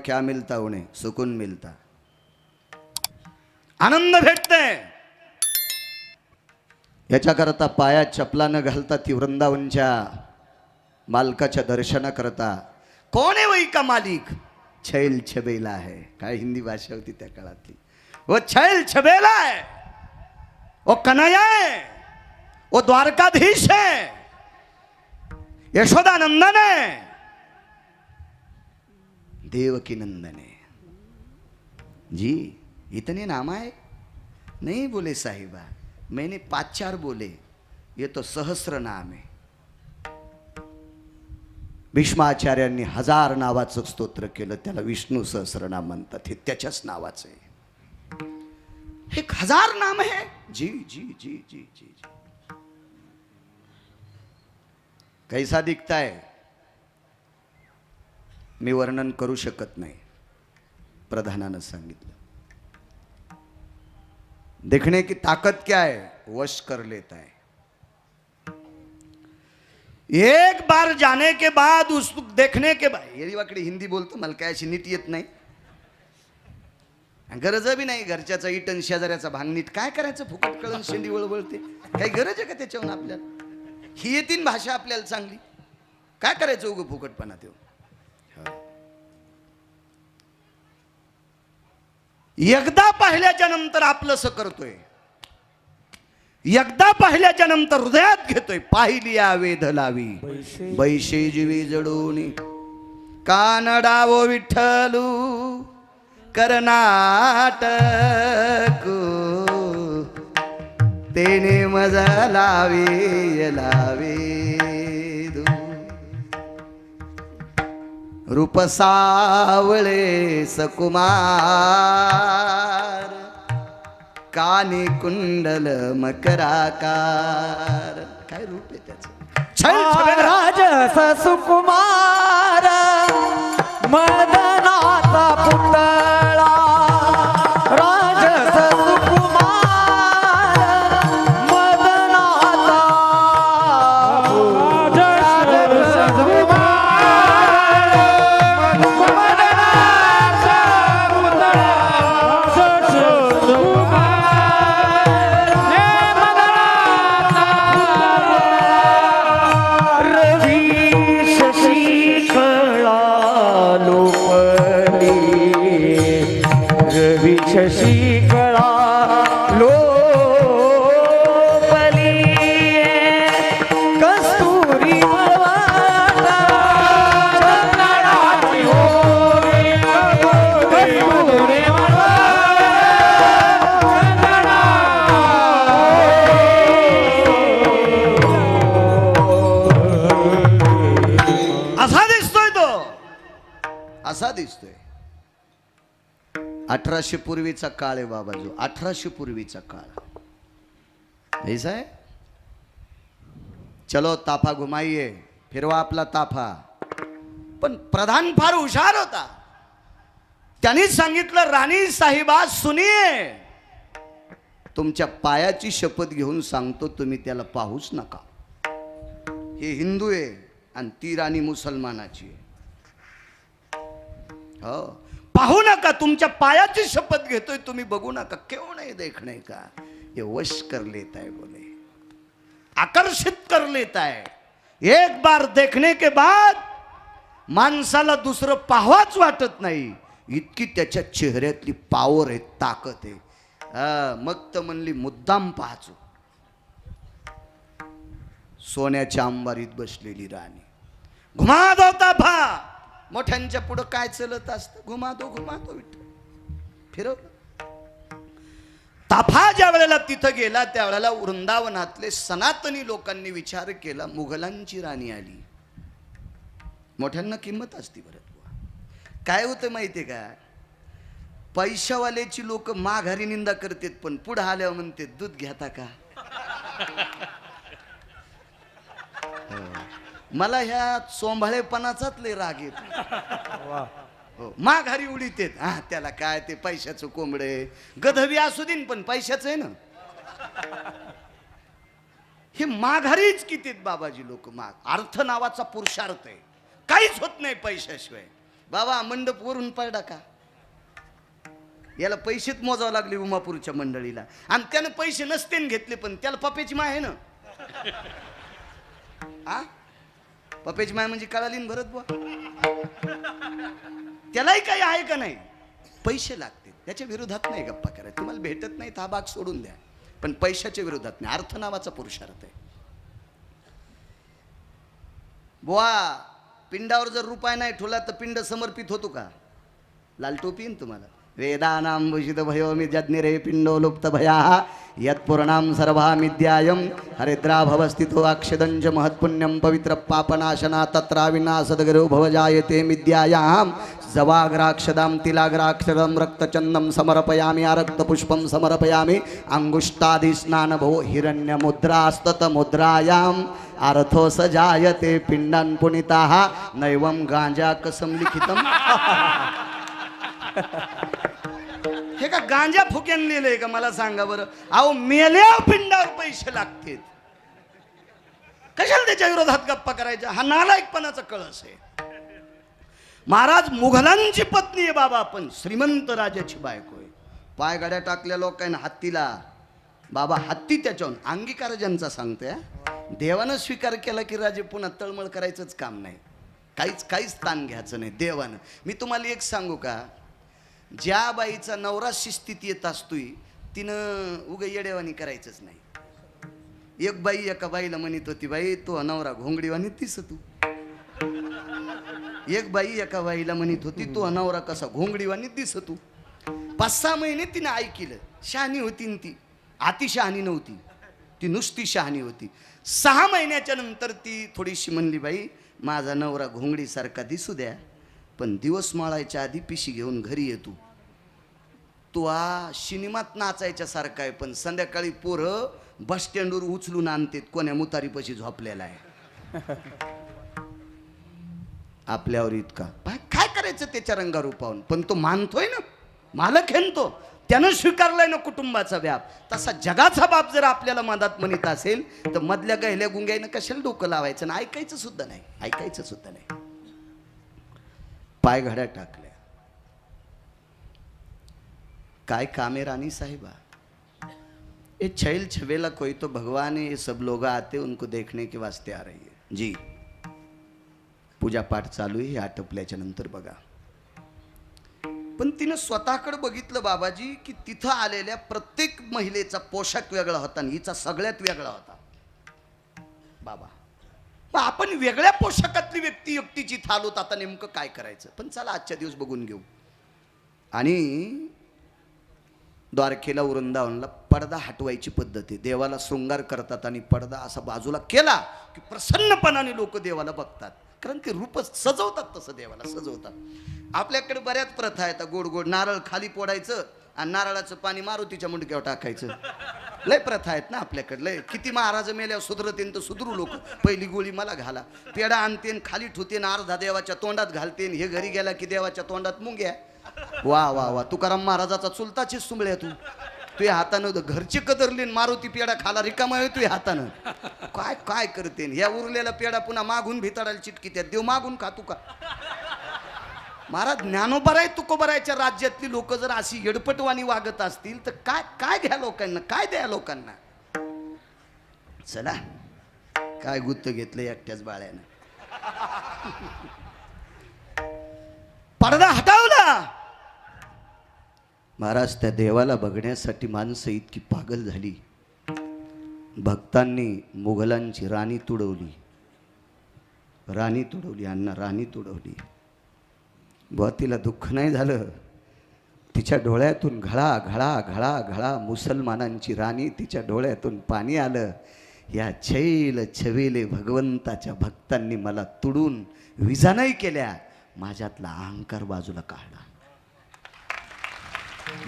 क्या मिलता उन्हें? सुकून मिलता, आनंद भेटते। याच्याकरता पायात चपला न घालता ती वृंदावनच्या मालकाच्या दर्शना करता। कोण है वही का मालिक? छैल छबेला है। काय हिंदी भाषा होती त्या काळातली। वो छैल छबेला है, वो कन्हैया है, वो द्वारकाधीश है, यशोदा नंदन है, देवकी नंदन है। जी इतने नाम है? नहीं बोले साहिबा, मैंने 5-4 बोले, ये तो सहस्र नाम है। भीष्माचार्यांनी 1000 नावाचं स्तोत्र केलं, त्याला विष्णू सहस्रनाम म्हणतात। हे त्याच्याच नावाचं आहे। 1000 नाम है। जी जी जी जी जी जी। कैसा दिखता है मी वर्णन करू शकत नाही, प्रधानानं सांगितलं। देखने की ताकत क्या है? वश कर लेता है। एक बार जाने के बाद, उसको देखने के बाद, ये वाकडी हिंदी बोलतो, मला काय अशी नीट येत नाही, गरज बी नाही। घरच्याचा इटन शेजाऱ्याचा भांग नीट काय करायचं? फुकट कळण शेंडी वळवळते, काही गरज आहे का त्याच्यावर? आपल्याला ही येतीन भाषा आपल्याला चांगली, काय करायचं उगं फुकटपणा? तेव्हा एकदा पाहिल्याच्या नंतर आपलंसं करतोय, एकदा पाहिल्याच्या नंतर हृदयात घेतोय। पाहिली वेध लावी बैशे जीवी जडून, कानडावो विठ्ठलू कर्नाटक, तेने मजा लावे लावे दू। रूप सावळे सकुमार, कानी कुंडल मकराकार। काय रूप आहे त्याचं? राजस सुकुमार, मदनाचा पुतळा। राजस सुकुमार, मदनाचा शशी कळा लोपली, कस्तुरी मळवाटा चंदनाची होळी, कस्तुरी असा दिसतोय तो, असा दिसतोय। 1800 पूर्वीचा काळ आहे बाबा, जो 1800 पूर्वीचा काळ ऐसा है। चलो ताफा घुमाइए, फिरवा आपला ताफा। पण प्रधान फार हुशार होता, त्यांनी सांगितलं, राणी साहिबा सुनिये, तुमच्या पायाची शपथ घेऊन सांगतो, तुम्ही त्याला पाहूच नका। हे हिंदू आहे आणि ती राणी मुसलमानाची आहे। हो, पाहू नका, तुमच्या पायाची शपथ घेतोय, तुम्ही बघू नका। क्यों नहीं देखने का? ये वश कर लेता है, बोले आकर्षित कर लेता है। एक बार देखने के बाद माणसाला दुसरं पाहावंच वाटत नाही, इतकी त्याच्या चेहऱ्यातली पावर आहे, ताकद आहे। मग तर म्हणली मुद्दाम पाहाचो। सोन्याच्या अंबारीत बसलेली राणी, घुमा दो ताफा। मोठ्यांच्या पुढं काय चलत असतं? घुमा दो विठ्ठल, फिरव। ताफा ज्या वेळेला तिथं गेला, त्यावेळेला वृंदावनातले सनातनी लोकांनी विचार केला, मुघलांची राणी आली। मोठ्यांना किंमत असती बरं। काय होतं माहितीये का? पैशावाल्याची लोक माघारी निंदा करतात, पण पुढे आल्यावर म्हणते दूध घेता का? मला ह्या चोंभाळेपणाचाच लय राग येतो। माघारी उडीत येत, हा त्याला काय, ते पैशाचं कोंबडे, गधवी असू देन पण पैशाचं आहे ना। हे माघारीच किती बाबाजी लोक। माग अर्थ नावाचा पुरुषार्थ आहे, काहीच होत नाही पैशाशिवाय। बाबा मंडप वरून पडला का? याला पैसेच मोजावं लागले उमापूरच्या मंडळीला, आणि त्यानं पैसे नसते घेतले, पण त्याला पप्याची माय आहे ना. आ पप्याची माय म्हणजे कळाली ना भरत बुवा, त्यालाही काही आहे का नाही? पैसे लागते, त्याच्या विरोधात नाही गप्पा करायचं. तुम्हाला भेटत नाही हा भाग सोडून द्या, पण पैशाच्या विरोधात नाही. अर्थ नावाचा पुरुषार्थ आहे बुवा. पिंडावर जर रुपये नाही ठेवला तर पिंड समर्पित होतो का? लाल टोपी ना तुम्हाला. वेदानां भूषित भयो मिज्ञरे पिंडो लुप्त भया यत्पूर्णां सर्वामिद्यायं हरिद्राभवस्थितो अक्षदंच महत्पुण्यं पवित्र पापनाशना तत्राविनाशदगरो भवजायते मिद्यायां जवाग्राक्षदां तिलाग्राक्षदं रक्तचन्दं समर्पयामि आरक्तपुष्पं समर्पयामि अंगुष्ठादिस्नानभो हिरण्यमुद्रास्ततमुद्रायां अर्थो सजायते पिंडान् पुनिताः नैवं गांजाकसं लिखितम्. हे का गांजा फुक्यान लिहिलंय का? मला सांगा बरं. अहो मेल्या पिंडावर पैसे लागतील, कशाला त्याच्या विरोधात गप्पा करायच्या? हा नालायकपणाचा कळस आहे. महाराज मुघलांची पत्नी आहे बाबा, पण श्रीमंत राजाची बायको आहे. पाय गाड्या टाकल्या लोकांना हत्तीला, बाबा हत्ती त्याच्याहून अंगीकार ज्यांचा सांगतोय. देवानं स्वीकार केला की राजे पुन्हा तळमळ करायचंच काम नाही, काहीच ताण घ्यायचं नाही देवानं. मी तुम्हाला एक सांगू का, ज्या बाईचा नवरा शिस्तीत येत असतोय तिनं उगा येडेवानी करायचंच नाही. एक बाई एका बाईला म्हणत होती, बाई तो नवरा घोंगडीवानी दिसत तू. एक बाई एका बाईला म्हणत होती, तो नवरा कसा घोंगडीवानी दिसत तू. 5-6 महिने तिनं ऐकलं. शहाणी होती न ती, अति शहाणी नव्हती ती, नुसती शहाणी होती. 6 महिन्याच्या नंतर ती थोडीशी म्हणली, बाई माझा नवरा घोंगडीसारखा दिसू द्या, पण दिवस माळायच्या आधी पिशी घेऊन घरी येतो. तो सिनेमात नाचायच्या सारखा आहे, पण संध्याकाळी पोरं बस स्टँडवर उचलून आणतात, कोण्या मुतारीपाशी झोपलेला आहे. आपल्यावर इतका काय करायचं त्याच्या रंगारूपावून, पण तो मानतोय ना, मालक आहे तो, त्यानं स्वीकारलाय ना कुटुंबाचा व्याप. तसा जगाचा बाप जर आपल्याला मदत म्हणत असेल तर मधल्या गहल्या गुंग्यानं कशाला डोकं लावायचं ना? ऐकायचं सुद्धा नाही. पाय घड्या टाकल्या. काय कामे रानी साहिबा, ये छैल छबेला कोई तो भगवान है, ये सब लोग आते उनको देखने के वास्ते आ रही है जी. पूजा पाठ चालू आहे, आटपल्याच्या नंतर बघा. पण तिनं स्वतःकडे बघितलं बाबाजी की तिथं आलेल्या प्रत्येक महिलेचा पोशाख वेगळा होता आणि हिचा सगळ्यात वेगळा होता. बाबा आपण वेगळ्या पोशाखातली व्यक्ती एकटीची थालोत, आता नेमकं काय करायचं? पण चला आजच्या दिवस बघून घेऊ. आणि द्वारकेला वृंदावनला पडदा हटवायची पद्धत आहे. देवाला शृंगार करतात आणि पडदा असा बाजूला केला की प्रसन्नपणाने लोक देवाला बघतात, कारण की रूप सजवतात, तसं देवाला सजवतात. आपल्याकडे बऱ्याच प्रथा आहेत. गोड गोड नारळ खाली फोडायचं आणि नारळाचं पाणी मारुतीच्या मुंडक्यावर टाकायचं. लय प्रथा आहेत ना आपल्याकडे. लय किती महाराज मेल्यावर सुधरतेन तर सुधरू लोक. पहिली गोळी मला घाला, पेढा आणतेन खाली ठुतेन, अर्धा देवाच्या तोंडात घालतेन, हे घरी गेला की देवाच्या तोंडात मुंग्या. वा वा वा, तुकाराम महाराजाचा चुलताची सुंबळ्या तू. तुझ्या हातानं घरचे कदरले, मारुती पेढा खाला रिकामा आहे तुझ्या हातानं. काय काय करते? या उरलेला पेढा पुन्हा मागून भिताडायला चिटकी, त्यात देव मागून खातू का? महाराज ज्ञानोबराय तुकोबरायच्या राज्यातली लोक जर अशी येडपटवाणी वागत असतील तर काय काय घ्या लोकांना, काय द्या लोकांना? चला काय गुत्त घेतलं एकट्याच बाळ्यानं. पडदा हटवला. महाराज त्या देवाला बघण्यासाठी माणसं इतकी पागल झाली. भक्तांनी मुघलांची राणी तुडवली, अण्णा राणी तुडवली. बुवा तिला दुःख नाही झालं, तिच्या डोळ्यातून घळा घळा घळा घळा मुसलमानांची राणी, तिच्या डोळ्यातून पाणी आलं. या छैल छवेले भगवंताच्या भक्तांनी मला तुडून विजा नाही केल्या, माझ्यातला अहंकार बाजूला काढला,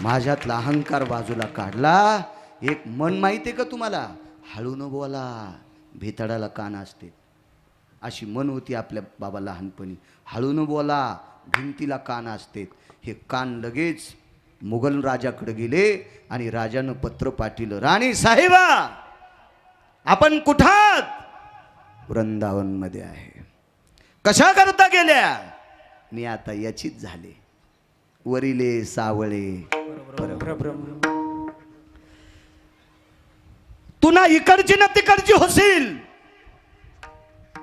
माझ्यातला अहंकार बाजूला काढला. एक मन माहिती आहे का तुम्हाला? हळू न बोला, भेताडाला कान असते, अशी मन होती आपल्या बाबा लहानपणी. हळू न बोला, भिंतीला कान असते. हे कान लगेच मुघल राजाकडे गेले आणि राजानं पत्र पाठवलं, राणी साहेबा आपण कुठात? वृंदावन मध्ये आहे. कशा करता गेल्या? मी आता याचीच झाले. वरिले सावळे परब्रह्म. तू ना इकडची ना तिकडची होशील.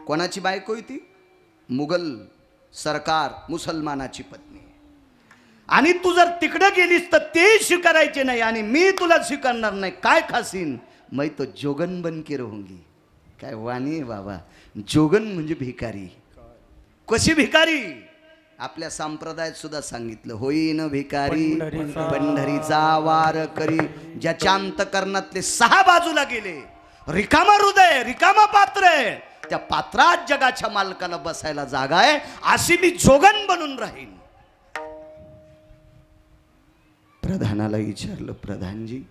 कोणाची बायको ती? मुघल सरकार मुसलमानाची पत्नी. आणि तू जर तिकडे गेलीस तर ते स्वीकारायचे नाही आणि मी तुला स्वीकारणार नाही. काय खासीन? मैं तो जोगन बन के रहूंगी. काय वाणी आहे बाबा. जोगन म्हणजे भिकारी. कशी भिकारी? आपल्या संप्रदायात सुद्धा सांगितलं, होईन भिकारी पंढरीचा वार करी. ज्याच्या अंतकरणातले 6 बाजूला गेले, रिकामा हृदय, रिकामा पात्र आहे, त्या पात्रात जगाच्या मालकाला बसायला जागा आहे. अशी मी जोगन बनून राहीन. प्रधानाला विचारलं, प्रधानजी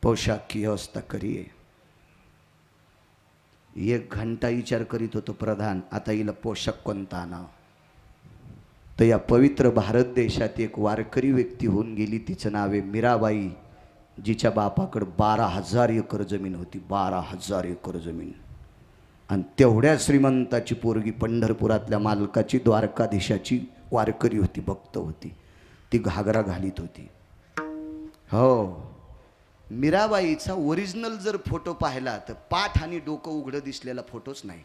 पोशाख की व्यवस्था करिये. 1 घंटा विचार करीत होतो प्रधान, आता हिला पोशाख कोणता आणावा. तर या पवित्र भारत देशात एक वारकरी व्यक्ती होऊन गेली. तिचं नाव आहे मीराबाई, जिच्या बापाकडे 12,000 एकर जमीन होती. 12,000 एकर जमीन. आणि तेवढ्या श्रीमंताची पोरगी पंढरपुरातल्या मालकाची, द्वारकाधीशाची वारकरी होती, भक्त होती. ती घागरा घालीत होती. हो, मीराबाईचा ओरिजिनल जर फोटो पाहिला तर पाठ आणि डोकं उघडं दिसलेला फोटोच नाही.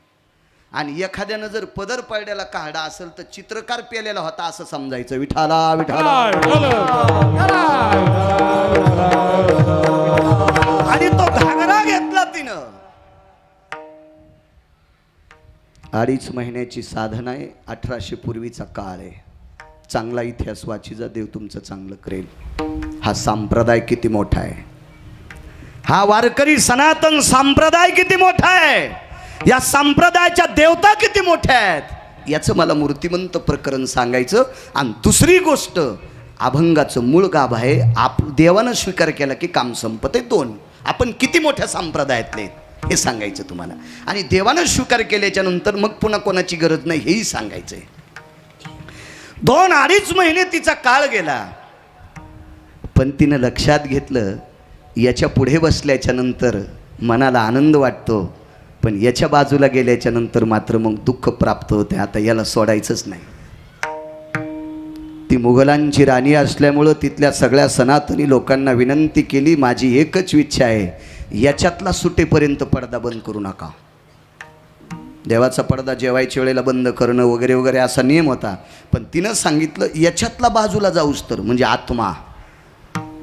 आणि एखाद्यानं जर पदर पडलेला काढा असेल तर चित्रकार पेलेला होता असं समजायचं. विठाला विठाला. आणि तो घागरा घेतला तिनं. 2.5 महिन्याची साधना आहे. 1800 पूर्वीचा काळ आहे. चांगला इतिहास वाचीचा, देव तुमचं चांगलं करेल. हा संप्रदाय किती मोठा आहे. हा वारकरी सनातन संप्रदाय किती मोठा आहे. या संप्रदायाच्या देवता किती मोठ्या आहेत याचं मला मूर्तिमंत प्रकरण सांगायचं. आणि दुसरी गोष्ट, अभंगाचं मूळ गाभ आहे. देवानं स्वीकार केला की काम संपते. 2 आपण किती मोठ्या संप्रदायातले हे सांगायचं तुम्हाला. आणि देवानं स्वीकार केल्याच्या नंतर मग पुन्हा कोणाची गरज नाही हेही सांगायचंय. 2-2.5 महिने तिचा काळ गेला. पण तिनं लक्षात घेतलं, याच्या पुढे बसल्याच्या नंतर मनाला आनंद वाटतो, पण याच्या बाजूला गेल्याच्या नंतर मात्र मग दुःख प्राप्त होते. आता याला सोडायचंच नाही. ती मुघलांची राणी असल्यामुळं तिथल्या सगळ्या सनातनी लोकांना विनंती केली, माझी एकच इच्छा आहे, याच्यातला सुटेपर्यंत पडदा बंद करू नका. देवाचा पडदा जेवायच्या वेळेला बंद करणं वगैरे वगैरे असा नियम होता. पण तिनं सांगितलं, याच्यातला बाजूला जाऊस तर म्हणजे आत्मा,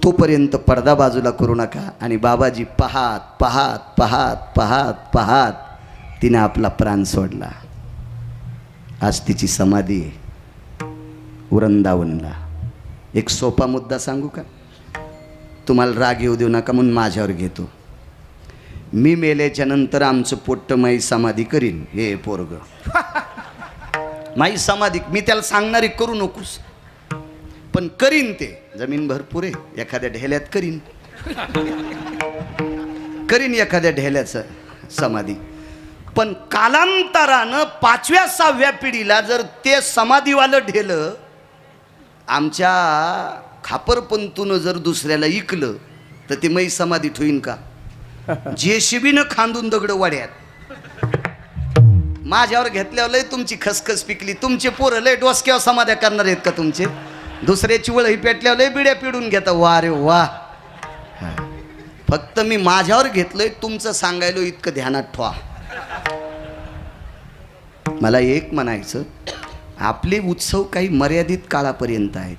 तोपर्यंत पडदा बाजूला करू नका. आणि बाबाजी पाहात पाहात पाहात पाहात पाहात तिने आपला प्राण सोडला. आज तिची समाधी आहे वृंदावनला. एक सोपा मुद्दा सांगू का? तुम्हाला राग येऊ देऊ नका म्हणून माझ्यावर घेतो. मी मेल्याच्या नंतर आमचं पोट्ट माई समाधी करीन. हे पोरग माई समाधी मी त्याला सांगणारी करू नकोस, पण करीन. ते जमीन भरपूर आहे, एखाद्या ढेल्यात करीन एखाद्या ढेल्याचं समाधी. पण कालांतरानं 5व्या-6व्या पिढीला जर ते समाधीवालं ढेलं आमच्या खापरपंतूनं जर दुसऱ्याला इकलं तर ते मै समाधी ठेवीन का? जेसीबीनं खांदून दगड वाड्यात. माझ्यावर घेतल्यावर लय तुमची खसखस पिकली. तुमचे पोरं लय डोसक्यावर समाध्या करणार आहेत का तुमचे? दुसऱ्याची वळही पेटल्यावर लय बिड्या पिडून घेता. वा रे वा. फक्त मी माझ्यावर घेतलंय, तुमचं सांगायलो इतकं ध्यानात ठेवा. मला एक म्हणायचं, आपले उत्सव काही मर्यादित काळापर्यंत आहेत,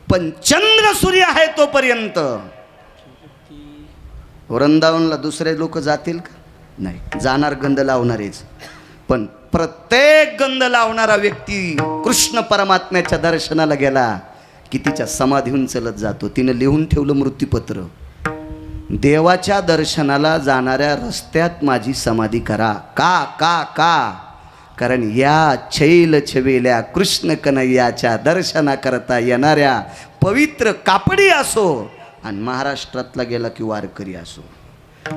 पण चंद्र सूर्य आहे तोपर्यंत. वृंदावनला दुसरे लोक जातील का? नाही. जाणार गंध लावणारेच. पण प्रत्येक गंध लावणारा व्यक्ती कृष्ण परमात्म्याच्या दर्शनाला गेला की तिच्या समाधीहून चलत जातो. तिनं लिहून ठेवलं मृत्यूपत्र, देवाच्या दर्शनाला जाणाऱ्या रस्त्यात माझी समाधी करा. का का का? कारण या छैल छवेल्या कृष्ण कन्हैयाच्या दर्शनाकरता येणाऱ्या पवित्र कापडी असो आणि महाराष्ट्रातला गेला की वारकरी असो,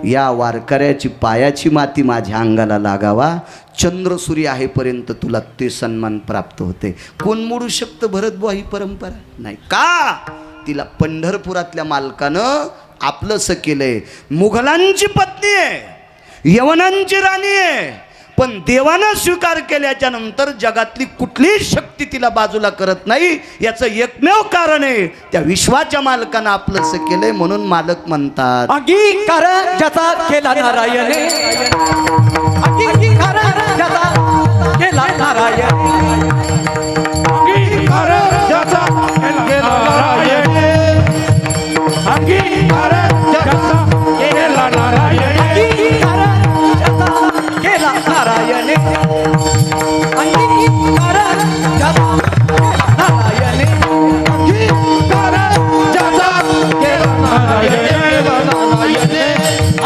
या वारकऱ्याची पायाची माती माझ्या अंगाला लागावा. चंद्र सूर्य आहेपर्यंत तुला ते सन्मान प्राप्त होते. कोण मोडू शकतं भरतबुवा ही परंपरा? नाही. का? तिला पंढरपुरातल्या मालकानं आपलंसं केलंय. मुघलांची पत्नी आहे, यवनांची राणी आहे, पण देवानं स्वीकार केल्याच्या नंतर जगातली कुठलीही शक्ती तिला बाजूला करत नाही. याचं एकमेव कारण आहे त्या विश्वाच्या मालकानं आपलंसं केलंय म्हणून मालक म्हणतात अंगीकार ज्याचा केला नारायणे, अंगीकार ज्याचा केला नारायणे, अंगीकार ज्याचा केला नारायणे, अंगीकार ज्याचा केला नारायणे, अंगीकार ज्याचा केला नारायणे, अंगीकार ज्याचा नारायणे, अंगीकार ज्याचा केला नारायणे,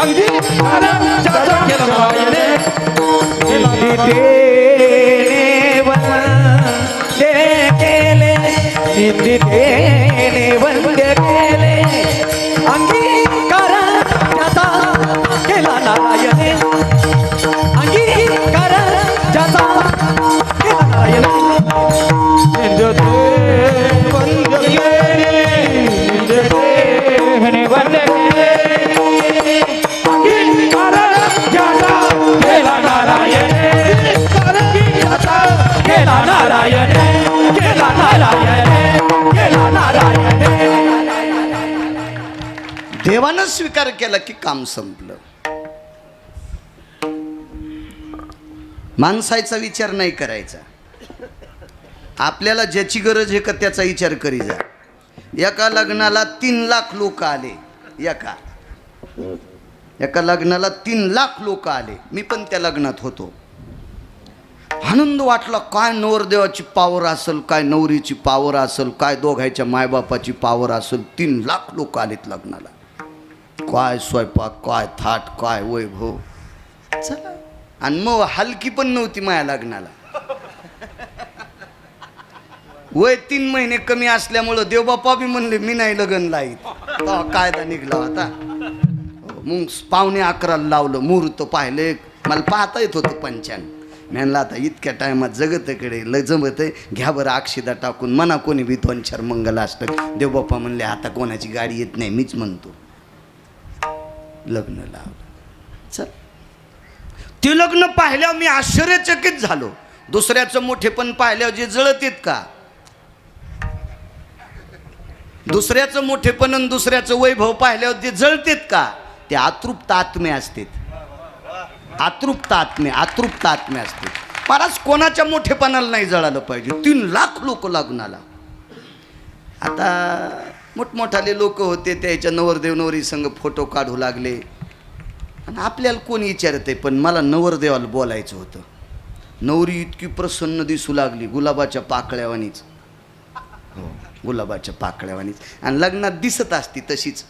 अंगीकार ज्याचा केला नारायणे, देणे वंदे केले, अंगीकार ज्याचा केला नारायणे, अंगीकार ज्याचा केला नारायणे, अंगीकार ज्याचा केला नारायणे, केला नारायणे, केला नारायणे, केला नारायणे. देवानं स्वीकार केला की काम संपलं. माणसाचा विचार नाही करायचा. आपल्याला ज्याची गरज आहे का त्याचा विचार करी जा. एका लग्नाला 3 लाख लोक आले. एका लग्नाला 3 लाख लोक आले. मी पण त्या लग्नात होतो. आनंद वाटला. काय नवरदेवाची पावर असेल, काय नवरीची पावर असेल, काय दोघांच्या मायबापाची पावर असेल. 3 लाख लोक आलेत लग्नाला. काय स्वयंपाक, काय थाट, काय वैभव. चला. आणि मग हलकी पण नव्हती माझ्या लग्नाला. वय 3 महिने कमी असल्यामुळं देवबापा बी म्हणले मी नाही लग्न लाईत. तेव्हा कायदा निघला होता. मग पावणे 11ला लावलं. मुहूर्त पाहिले. मला पाहता येत होतं पंचांग. म्हणलं आता इतक्या टायमात जगतकडे जमत आहे, घ्या बरं अक्षिदा टाकून म्हणा कोणी बी 2-4 मंगल असतं. देवबाप्पा म्हणले आता कोणाची गाडी येत नाही, मीच म्हणतो. लग्न लावलं. चल. ते लग्न पाहिल्यावर मी आश्चर्यचकित झालो. दुसऱ्याचं मोठेपण पाहिल्यावर जे जळत येत का, दुसऱ्याचं मोठेपण आणि दुसऱ्याचं वैभव पाहिल्यावर जे जळतेत का, ते अतृप्त आत्मे असतात. अतृप्त आत्मे असते. महाराज कोणाच्या मोठेपणाला नाही जळालं पाहिजे. 3 लाख लोक लग्नाला. आता मोठमोठाले लोक होते, त्याच्या नवरदेव नवरी संग फोटो काढू लागले. आणि आपल्याला कोणी विचारत आहे, पण मला नवरदेवाला बोलायचं होतं. नवरी इतकी प्रसन्न दिसू लागली, गुलाबाच्या पाकळ्यावानीच. हो, गुलाबाच्या पाकळ्यावानीच. आणि लग्नात दिसत असती तशीच.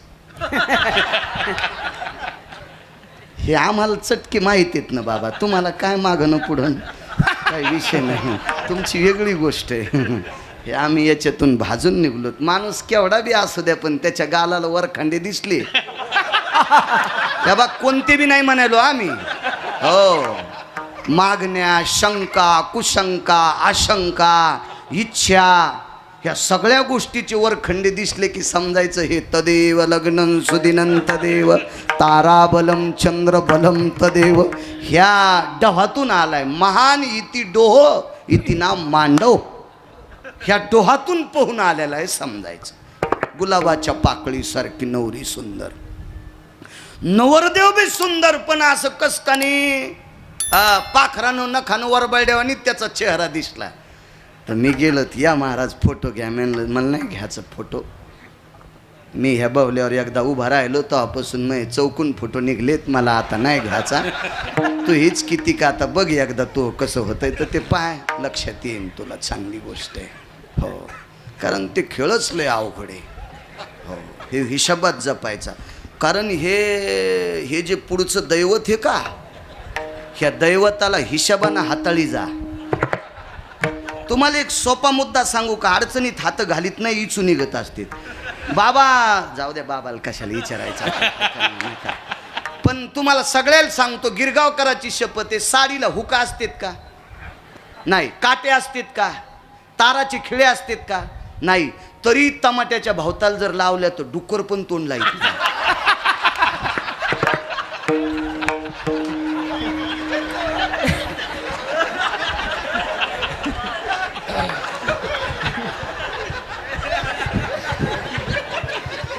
हे आम्हाला चटके माहिती आहेत ना बाबा. तुम्हाला काय मागणं पुढं काही विषय नाही, तुमची वेगळी गोष्ट आहे. हे आम्ही याच्यातून भाजून निघलो. माणूस केवढा बी असू द्या, पण त्याच्या गालाला वरखांडे दिसले बाबा कोणते बी नाही म्हणालो आम्ही. हो, मागण्या, शंका, कुशंका, आशंका, इच्छा, ह्या सगळ्या गोष्टीचे वरखंडे दिसले की समजायचं हे तदेव लग्नं सुदिनं तदेव ताराबलम चंद्रबलम तदेव. ह्या डोहातून आलाय. महान इति डोह इति नाम मांडव. ह्या डोहातून पोहून आलेला आहे समजायचं. गुलाबाच्या पाकळीसारखी नवरी सुंदर, नवरदेव बी सुंदर. पण असं कसकानी पाखरानं नखानं वरबळड्यावानी त्याचा चेहरा दिसला. तर मी गेलो, या महाराज फोटो घ्या. म्हणलं मला नाही घ्यायचं फोटो. मी ह्या बावल्यावर एकदा उभा राहिलो तेव्हापासून मी चौकून फोटो निघलेत. मला आता नाही घ्यायचा. तू हीच किती का आता बघ एकदा तो कसं होतंय तर ते पाय, लक्षात येईन तुला. चांगली गोष्ट आहे. हो, कारण ते खेळच लय अवघड आहे. हो, हे हिशोबात जपायचा. कारण हे जे पुढचं दैवत हे का, ह्या दैवताला हिशोबानं हाताळी जा. तुम्हाला एक सोपा मुद्दा सांगू का, अडचणीत हात घालीत नाही इचू निघत असते. बाबा जाऊ द्या, बाबाला कशाला विचारायचं. पण तुम्हाला सगळ्याला सांगतो, गिरगावकराची शपथ आहे, साडीला हुका असतात का नाही, काटे असतात का, ताराचे खिळे असतात का नाही, तरी टमाट्याच्या भावताल जर लावल्या तर डुक्कर पण तोंड लाईत.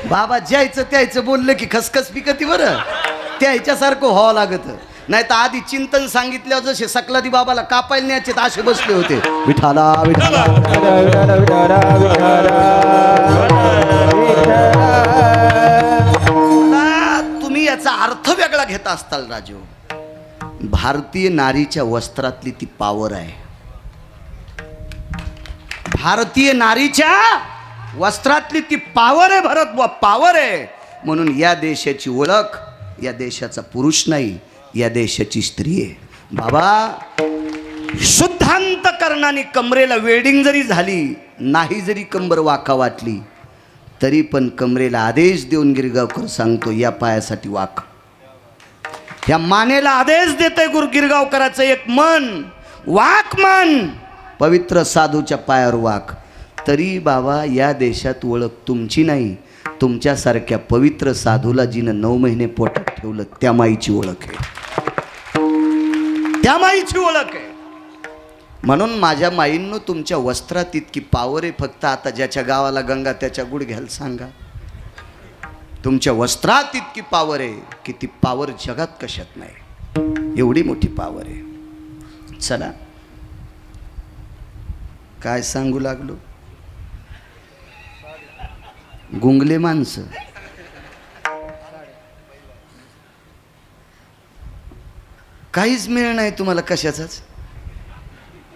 बाबा ज्यायचं त्यायचं बोललं की खसखस पिकती बरं, त्याच्यासारखं व्हावं लागत. नाही तर आधी चिंतन सांगितल्यावर जसे सकलादी बाबाला कापायला न्यायचे असे बसले होते. विठाला विठाला. तुम्ही याचा अर्थ वेगळा घेता असताल राजू. भारतीय नारीच्या वस्त्रातली ती पावर आहे. भारतीय नारीच्या वस्त्रातली ती पावर आहे भरत बुवा, पावर आहे. म्हणून या देशाची ओळख या देशाचा पुरुष नाही, या देशाची स्त्री आहे. बाबा शुद्धांतकरणाने कमरेला वेल्डिंग जरी झाली, नाही जरी कंबर वाका वाटली, तरी पण कमरेला आदेश देऊन गिरगावकर सांगतो या पायासाठी वाक. या मानेला आदेश देतोय गिरगावकराचं एक मन, वाक मन, पवित्र साधूच्या पायावर वाक. तरी बाबा या देशात ओळख तुमची नाही, तुमच्यासारख्या पवित्र साधूला जिनं 9 महिने पोटात ठेवलं त्या माईची ओळख आहे, त्या माईची ओळख आहे. म्हणून माझ्या माईंनो तुमच्या वस्त्रात इतकी पावर आहे. फक्त आता ज्याच्या गावाला गंगा त्याच्या गुडघ्याला सांगा. तुमच्या वस्त्रात इतकी पावर आहे की ती पावर जगात कशात नाही, एवढी मोठी पावर आहे. चला काय सांगू लागलो, गुंगले माणसं. काहीच मिळ नाही तुम्हाला कशाचाच.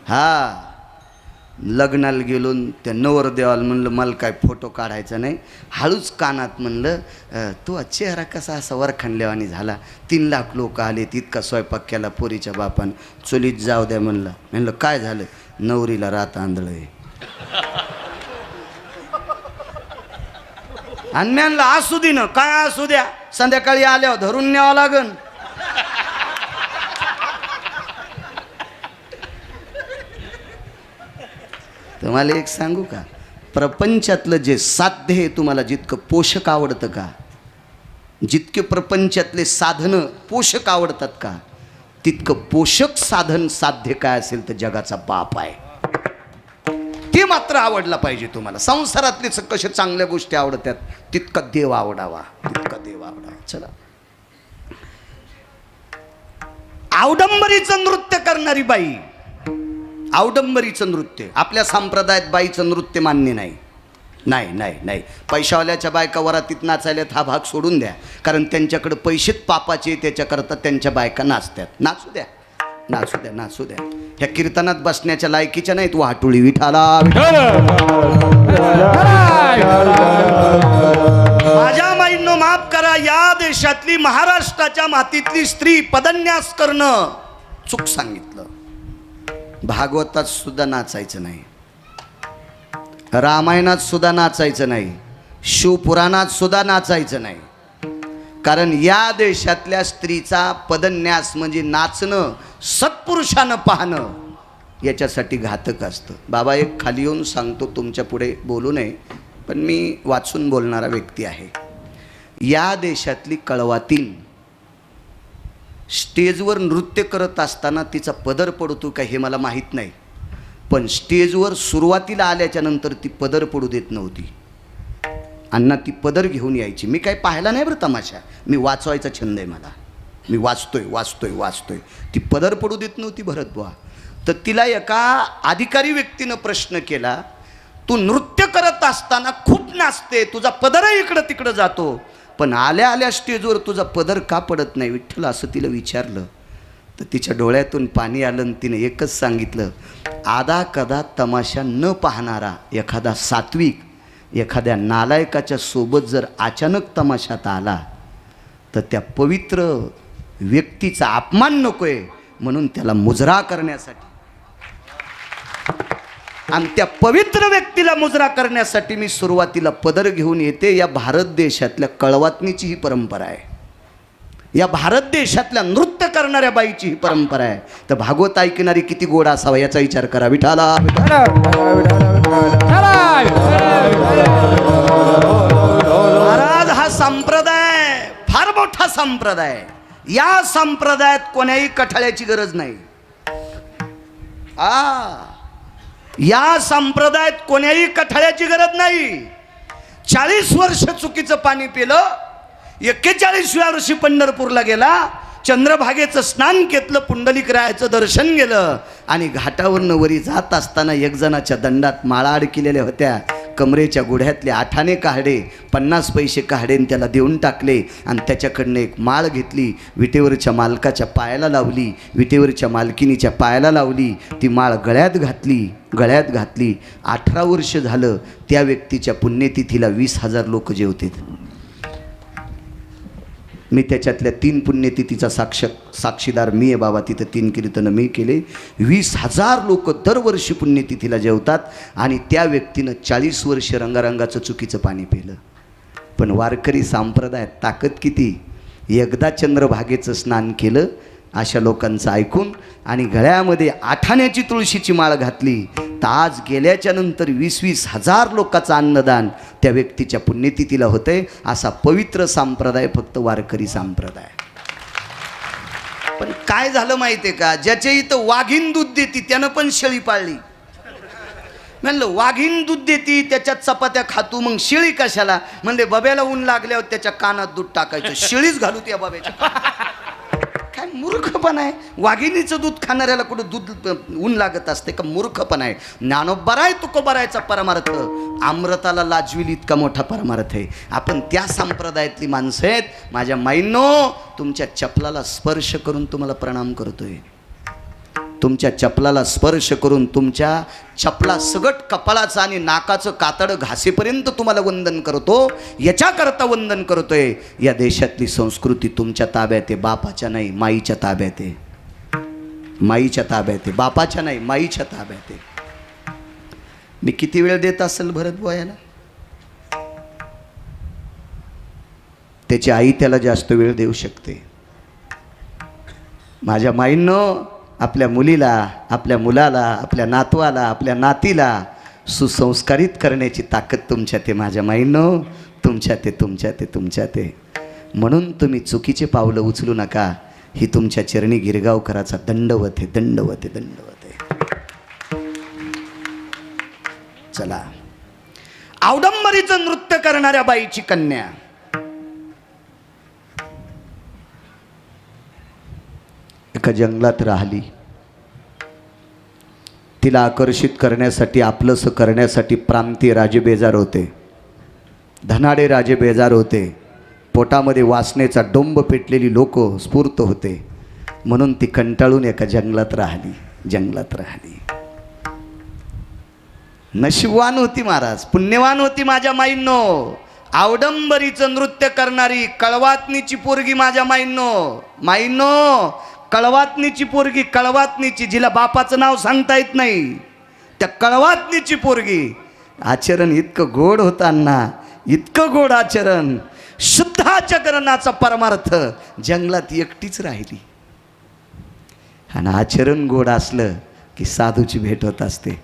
हा लग्नाला गेलो त्या नवरदेवाला म्हणलं मला काय फोटो काढायचा नाही. हळूच कानात म्हणलं तो चेहरा कसा असा वरखंडलेवानी झाला. 3 लाख लोक आले, इतका स्वयंपाक केला पोरीच्या बापान. चुलीत जाऊ द्या म्हणलं काय झालं, नवरीला रात आंधळं. आणि म्हणलं असू दे ना, काय असू द्या, संध्याकाळी आल्यावर धरून न्यावं लागन. तुम्हाला एक सांगू का, प्रपंचातलं जे साध्य आहे तुम्हाला जितकं पोषक आवडतं का, जितके प्रपंचातले साधनं पोषक आवडतात का, तितकं पोषक साधन साध्य काय असेल तर जगाचा बाप आहे. ते मात्र आवडला पाहिजे तुम्हाला. संसारातले कशा चांगल्या गोष्टी आवडतात तितका देव आवडावा, तितका देव आवडावा. चला अवडंबरीचं नृत्य करणारी बाई, अवडंबरीचं नृत्य. आपल्या संप्रदायात बाईचं नृत्य मान्य नाही. नाही नाही नाही, पैशावाल्याच्या बायका वरातीत नाचायल्यात हा भाग सोडून द्या, कारण त्यांच्याकडे पैसेच पापाचे, त्याच्याकरता त्यांच्या बायका नाचतात. नाचू द्या, नाचू द्या, नाचू द्या. ह्या कीर्तनात बसण्याच्या लायकीच्या नाहीत. वाटुळी विठाला. माझ्या माईंनो माफ करा, या देशातली महाराष्ट्राच्या मातीतली स्त्री पदन्यास करणं चूक सांगितलं. भागवतात सुद्धा नाचायचं नाही, रामायणात सुद्धा नाचायचं नाही, शिवपुराणात सुद्धा नाचायचं नाही. कारण या देशातल्या स्त्रीचा पदन्यास म्हणजे नाचणं, सत्पुरुषानं पाहणं, याच्यासाठी घातक असतं. बाबा एक खाली येऊन सांगतो, तुमच्या पुढे बोलू नये, पण मी वाचून बोलणारा व्यक्ती आहे. या देशातली कळवातीन स्टेजवर नृत्य करत असताना तिचा पदर पडतो का हे मला माहीत नाही, पण स्टेजवर सुरुवातीला आल्याच्या नंतर ती पदर पडू देत नव्हती. अण्णा ती पदर घेऊन यायची. मी काही पाहायला नाही बरं तमाशा, मी वाचवायचा छंद आहे मला. मी वाचतोय. ती पदर पडू देत नव्हती भरत बुवा. तर तिला एका अधिकारी व्यक्तीनं प्रश्न केला, तू नृत्य करत असताना खूप नाचते, तुझा पदरही इकडं तिकडं जातो, पण आल्या आल्या स्टेजवर तुझा पदर का पडत नाही विठ्ठल, असं तिला विचारलं. तर तिच्या डोळ्यातून पाणी आलं आणि तिने एकच सांगितलं, आदा कदा तमाशा न पाहणारा एखादा सात्विक एखाद्या नालायकाच्या सोबत जर अचानक तमाशात आला तर त्या पवित्र व्यक्तीचा अपमान नकोय म्हणून त्याला मुजरा करण्यासाठी, आणि त्या पवित्र व्यक्तीला मुजरा करण्यासाठी मी सुरुवातीला पदर घेऊन येते. या भारत देशातल्या कळवातनीची ही परंपरा आहे, या भारत देशातल्या नृत्य करणाऱ्या बाईची ही परंपरा आहे. तर भागवत ऐकणारी किती गोड असावा याचा विचार करा. विठाला महाराज, हा संप्रदाय फार मोठा संप्रदाय. या संप्रदायात कोण्याही कठाळ्याची गरज नाही. या संप्रदायात कोण्याही कठाळ्याची गरज नाही. 40 वर्ष चुकीचं पाणी पिलं. 41व्या वर्षी पंढरपूरला गेला, चंद्रभागेचं स्नान घेतलं, पुंडलिक रायाचं दर्शन गेलं आणि घाटावरनं वरी जात असताना एक जणाच्या दंडात माळा अडकिलेल्या होत्या. कमरेच्या गुढ्यातले 8 आणे काढे, 50 पैसे काढे आणि त्याला देऊन टाकले आणि त्याच्याकडनं एक माळ घेतली, विटेवरच्या मालकाच्या पायाला लावली, विटेवरच्या मालकिनीच्या पायाला लावली, ती माळ गळ्यात घातली. 18 वर्ष झालं त्या व्यक्तीच्या पुण्यतिथीला 20,000 लोक जेवतात. मी त्याच्यातल्या 3 पुण्यतिथीचा साक्षीदार मी आहे बाबा. तिथं 3 कीर्तनं मी केले. 20,000 लोक दरवर्षी पुण्यतिथीला जेवतात आणि त्या व्यक्तीनं 40 वर्ष रंगारंगाचं चुकीचं पाणी पिलं. पण वारकरी संप्रदायात ताकद किती. एकदा चंद्रभागेचं स्नान केलं अशा लोकांचं ऐकून आणि गळ्यामध्ये 8 आण्याची तुळशीची माळ घातली, तर आज गेल्याच्या नंतर 20,000 लोकांचं अन्नदान त्या व्यक्तीच्या पुण्यतिथीला होतंय. असा पवित्र संप्रदाय फक्त वारकरी संप्रदाय. पण काय झालं माहितीये का, ज्याच्या इथं वाघीण दूध देती त्यानं पण शेळी पाळली. म्हणलं वाघीण दूध देती त्याच्यात चपात्या खातू, मग शेळी कशाला. म्हणले बब्याला ऊन लागल्यावर त्याच्या कानात दूध टाकायचं, शेळीच घालू त्या बब्याच्या. काय मूर्खपणा आहे. वाघिणीचं दूध खाणाऱ्याला कुठं दूध ऊन लागत असते का. मूर्खपणा आहे. ज्ञानोबराय तुकोबरायचा परमार्थ अमृताला लाजविल इतका मोठा परमार्थ आहे. आपण त्या संप्रदायातली माणसं आहेत. माझ्या माईंनो, तुमच्या चपलाला स्पर्श करून तुम्हाला प्रणाम करतोय. तुमच्या चपलाला स्पर्श करून तुमच्या चपला सगट कपाळाचं आणि नाकाचं कातडं घासेपर्यंत तुम्हाला वंदन करतो. याच्याकरता वंदन करतोय. या देशातली संस्कृती तुमच्या ताब्यात आहे, बापाच्या नाही माईच्या ताब्यात आहे. माईच्या ताब्यात आहे, बापाच्या नाही माईच्या ताब्यात आहे. मी किती वेळ देत असेल भरत बुवायाला. त्याची आई त्याला जास्त वेळ देऊ शकते. माझ्या माईंनो, आपल्या मुलीला, आपल्या मुलाला, आपल्या नातवाला, आपल्या नातीला सुसंस्कारित करण्याची ताकद तुमच्यात आहे. माझ्या माईंनो, तुमच्यात आहे. म्हणून तुम्ही चुकीचे पावलं उचलू नका. ही तुमच्या चरणी गिरगावकराचा दंडवत आहे. चला, औडंबरीचं नृत्य करणाऱ्या बाईची कन्या एका जंगलात राहिली. तिला आकर्षित करण्यासाठी, आपलंसं करण्यासाठी प्रांतीय राजे बेजार होते, धनाडे राजे बेजार होते. पोटामध्ये वासनेचा डोंब पेटलेली लोक स्फूर्त होते. म्हणून ती कंटाळून एका जंगलात राहिली. नशीबवान होती महाराज, पुण्यवान होती माझ्या माईंनो. औडंबरीचं नृत्य करणारी कळवातनीची पोरगी माझ्या माईंनो, कळवातनीची पोरगी, कळवातनीची, जिला बापाचं नाव सांगता येत नाही, त्या कळवातनीची पोरगी. आचरण इतकं गोड होताना, इतकं गोड आचरण, शुद्ध आचरणाचा परमार्थ जंगलात एकटीच राहिली. आणि आचरण गोड असलं की साधूची भेट होत असते,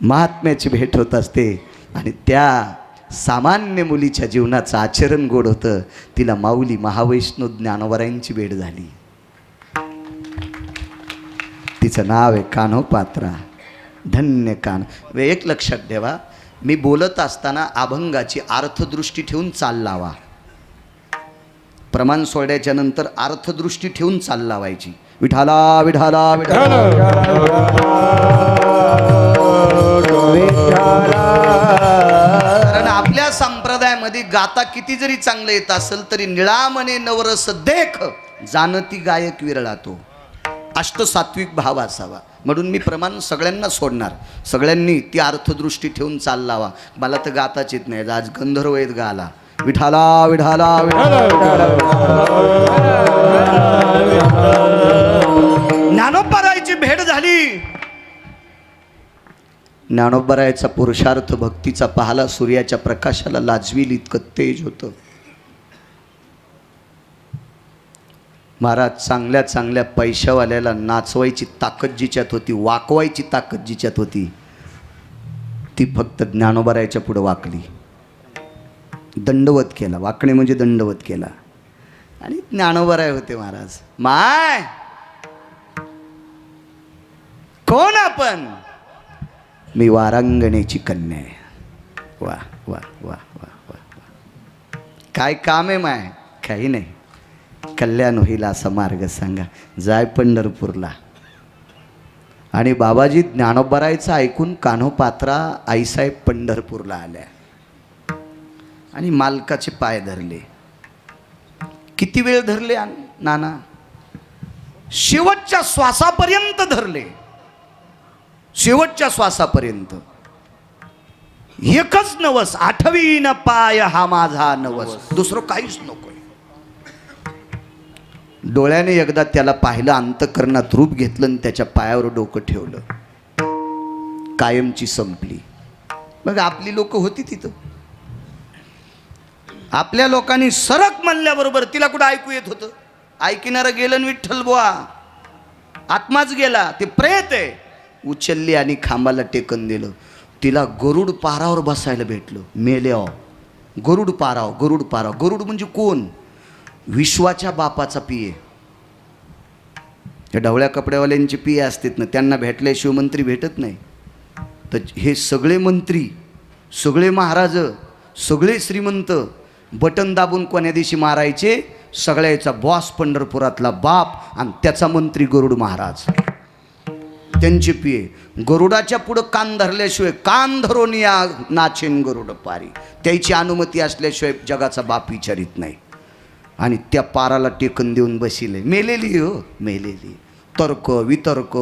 महात्म्याची भेट होत असते. आणि त्या सामान्य मुलीच्या जीवनाचं आचरण गोड होतं. तिला माऊली महावैष्णव ज्ञानोबरायांची भेट झाली. तिचं नाव आहे कान्होपात्रा. धन्य एक लक्षात ठेवा, मी बोलत असताना अभंगाची अर्थदृष्टी ठेवून चाल लावा. प्रमाण सोडण्याच्या नंतर अर्थदृष्टी ठेवून चाल लावायची. विठाला विठाला विठाला. कारण आपल्या संप्रदायामध्ये गाता किती जरी चांगलं येत असेल तरी निळामने नवरस देख जानती गायक विरळा तो. अष्टसात्विक भाव असावा. म्हणून मी प्रमाण सगळ्यांना सोडणार. सगळ्यांनी ती अर्थदृष्टी ठेवून चाल लावा. मला तर गाताच येत नाही. आज गंधर्व येत गाला. विठाला विठाला ज्ञानोबारायची भेट झाली. ज्ञानोबारायचा पुरुषार्थ भक्तीचा पाहला. सूर्याच्या प्रकाशाला लाजवील इतकं तेज होतं. महाराज चांगल्या चांगल्या पैशावाल्याला नाचवायची ताकद जिच्यात होती, वाकवायची ताकद जिच्यात होती, ती फक्त ज्ञानोबारायच्या पुढे वाकली. दंडवत केला. वाकणे म्हणजे दंडवत केला. आणि ज्ञानोबाराय होते महाराज. माय कोण आपण? मी वारांगणेची कन्या आहे. वा वा वा वा वा काय काम आहे माय? काही नाही. कल्याण होईल असा मार्ग सांगा. जाय पंढरपूरला. आणि बाबाजी ज्ञानोबरायचं ऐकून कान्होपात्रा आईसाहेब पंढरपूरला आल्या आणि मालकाचे पाय धरले. किती वेळ धरले नाना? शेवटच्या श्वासापर्यंत धरले. शेवटच्या श्वासापर्यंत. एकच नवस, आठवीन पाय हा माझा नवस, दुसरं काहीच नकोय. डोळ्याने एकदा त्याला पाहिलं, अंतःकरणात रूप घेतलं आणि त्याच्या पायावर डोकं ठेवलं. कायमची संपली. बघ आपली लोक होती तिथं. आपल्या लोकांनी सरक म्हणल्याबरोबर तिला कुठं ऐकू येत होतं? ऐकणारं गेलं आणि विठ्ठल बुवा आत्माच गेला. ते प्रेत आहे. उचलली आणि खांबाला टेकन दिलं. तिला गरुड पारावर बसायला भेटलं. मेल्या गरुड पाराव. गरुड पाराव. गरुड म्हणजे कोण? विश्वाच्या बापाचा पिये. त्या ढवळ्या कपड्यावाल्यांचे पिये असतात ना, त्यांना भेटल्याशिवाय मंत्री भेटत नाही. तर हे सगळे मंत्री, सगळे महाराज, सगळे श्रीमंत बटन दाबून कोण्या दिवशी मारायचे? सगळ्याचा बॉस पंढरपुरातला बाप आणि त्याचा मंत्री गरुड महाराज. त्यांचे पिये. गरुडाच्या पुढं कान धरल्याशिवाय, कान धरून या नाचेन गरुड पारी, त्याची अनुमती असल्याशिवाय जगाचा बाप विचारित नाही. आणि त्या पाराला टेकन देऊन बसिले. मेलेली हो, मेलेली. तर्क वितर्क